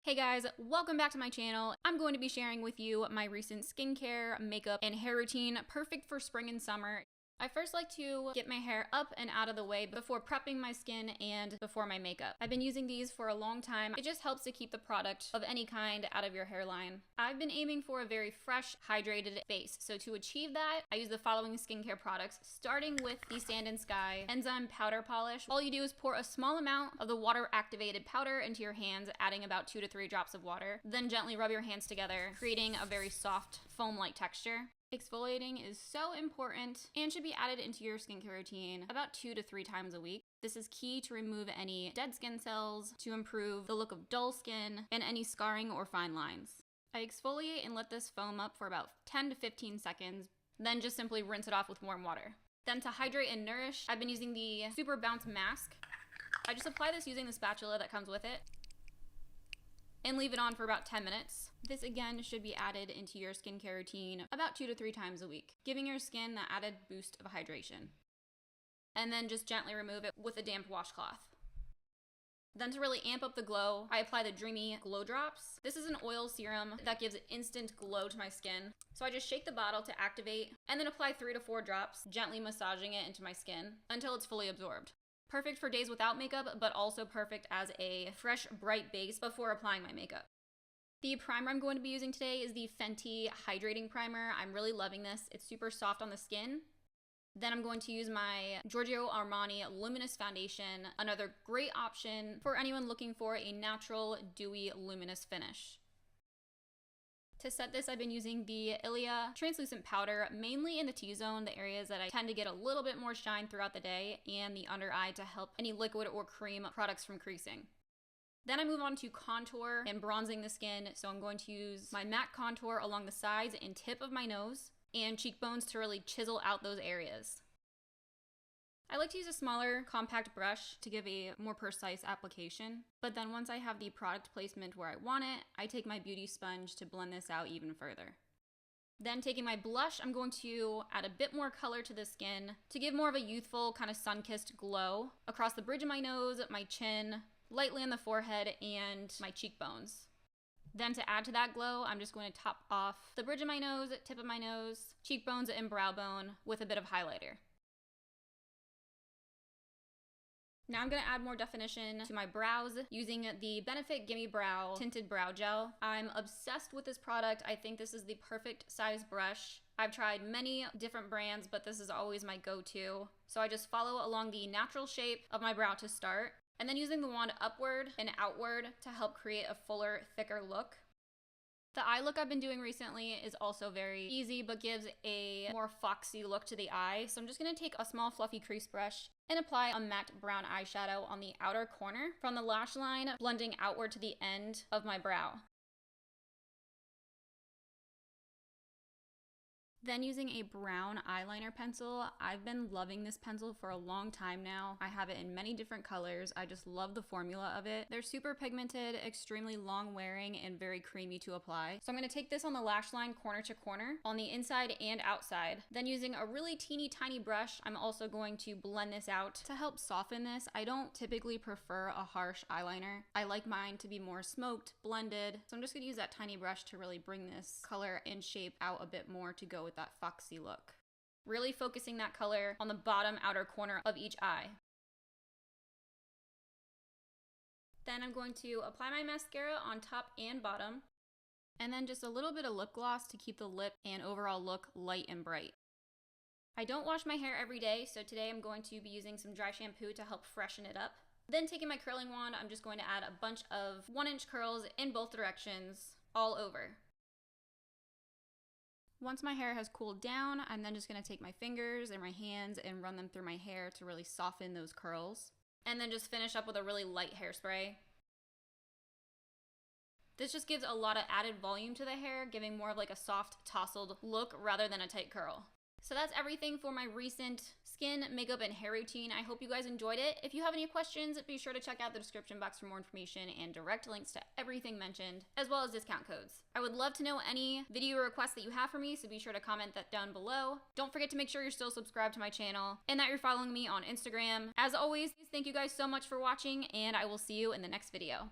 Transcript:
Hey guys, welcome back to my channel. I'm going to be sharing with you my recent skincare, makeup, and hair routine perfect for spring and summer. I first like to get my hair up and out of the way before prepping my skin and before my makeup. I've been using these for a long time. It just helps to keep the product of any kind out of your hairline. I've been aiming for a very fresh, hydrated face. So to achieve that, I use the following skincare products, starting with the Sand & Sky Enzyme Powder Polish. All you do is pour a small amount of the water-activated powder into your hands, adding about 2 to 3 drops of water. Then gently rub your hands together, creating a very soft, foam-like texture. Exfoliating is so important and should be added into your skincare routine about 2 to 3 times a week. This is key to remove any dead skin cells, to improve the look of dull skin, and any scarring or fine lines. I exfoliate and let this foam up for about 10 to 15 seconds, then just simply rinse it off with warm water. Then to hydrate and nourish, I've been using the Super Bounce Mask. I just apply this using the spatula that comes with it and leave it on for about 10 minutes. This again should be added into your skincare routine about 2 to 3 times a week, giving your skin that added boost of hydration. And then just gently remove it with a damp washcloth. Then to really amp up the glow, I apply the Dreamy Glow Drops. This is an oil serum that gives instant glow to my skin. So I just shake the bottle to activate and then apply 3 to 4 drops, gently massaging it into my skin until it's fully absorbed. Perfect for days without makeup, but also perfect as a fresh, bright base before applying my makeup. The primer I'm going to be using today is the Fenty Hydrating Primer. I'm really loving this. It's super soft on the skin. Then I'm going to use my Giorgio Armani Luminous Foundation, another great option for anyone looking for a natural, dewy, luminous finish. To set this, I've been using the Ilia Translucent Powder, mainly in the T-zone, the areas that I tend to get a little bit more shine throughout the day, and the under eye to help any liquid or cream products from creasing. Then I move on to contour and bronzing the skin, so I'm going to use my matte contour along the sides and tip of my nose and cheekbones to really chisel out those areas. I like to use a smaller, compact brush to give a more precise application, but then once I have the product placement where I want it, I take my beauty sponge to blend this out even further. Then taking my blush, I'm going to add a bit more color to the skin to give more of a youthful, kind of sun-kissed glow across the bridge of my nose, my chin, lightly on the forehead, and my cheekbones. Then to add to that glow, I'm just going to top off the bridge of my nose, tip of my nose, cheekbones, and brow bone with a bit of highlighter. Now I'm going to add more definition to my brows using the Benefit Gimme Brow Tinted Brow Gel. I'm obsessed with this product. I think this is the perfect size brush. I've tried many different brands, but this is always my go-to. So I just follow along the natural shape of my brow to start, and then using the wand upward and outward to help create a fuller, thicker look. The eye look I've been doing recently is also very easy, but gives a more foxy look to the eye. So I'm just going to take a small fluffy crease brush and apply a matte brown eyeshadow on the outer corner from the lash line, blending outward to the end of my brow. Then using a brown eyeliner pencil. I've been loving this pencil for a long time now. I have it in many different colors. I just love the formula of it. They're super pigmented, extremely long wearing, and very creamy to apply. So I'm going to take this on the lash line corner to corner on the inside and outside. Then using a really teeny tiny brush, I'm also going to blend this out to help soften this. I don't typically prefer a harsh eyeliner. I like mine to be more smoked, blended. So I'm just going to use that tiny brush to really bring this color and shape out a bit more to go with that foxy look. Really focusing that color on the bottom outer corner of each eye. Then I'm going to apply my mascara on top and bottom, and then just a little bit of lip gloss to keep the lip and overall look light and bright. I don't wash my hair every day, so today I'm going to be using some dry shampoo to help freshen it up. Then taking my curling wand, I'm just going to add a bunch of 1-inch curls in both directions all over. Once my hair has cooled down, I'm then just going to take my fingers and my hands and run them through my hair to really soften those curls. And then just finish up with a really light hairspray. This just gives a lot of added volume to the hair, giving more of like a soft, tousled look rather than a tight curl. So that's everything for my recent skin, makeup, and hair routine. I hope you guys enjoyed it. If you have any questions, be sure to check out the description box for more information and direct links to everything mentioned, as well as discount codes. I would love to know any video requests that you have for me, so be sure to comment that down below. Don't forget to make sure you're still subscribed to my channel and that you're following me on Instagram. As always, thank you guys so much for watching, and I will see you in the next video.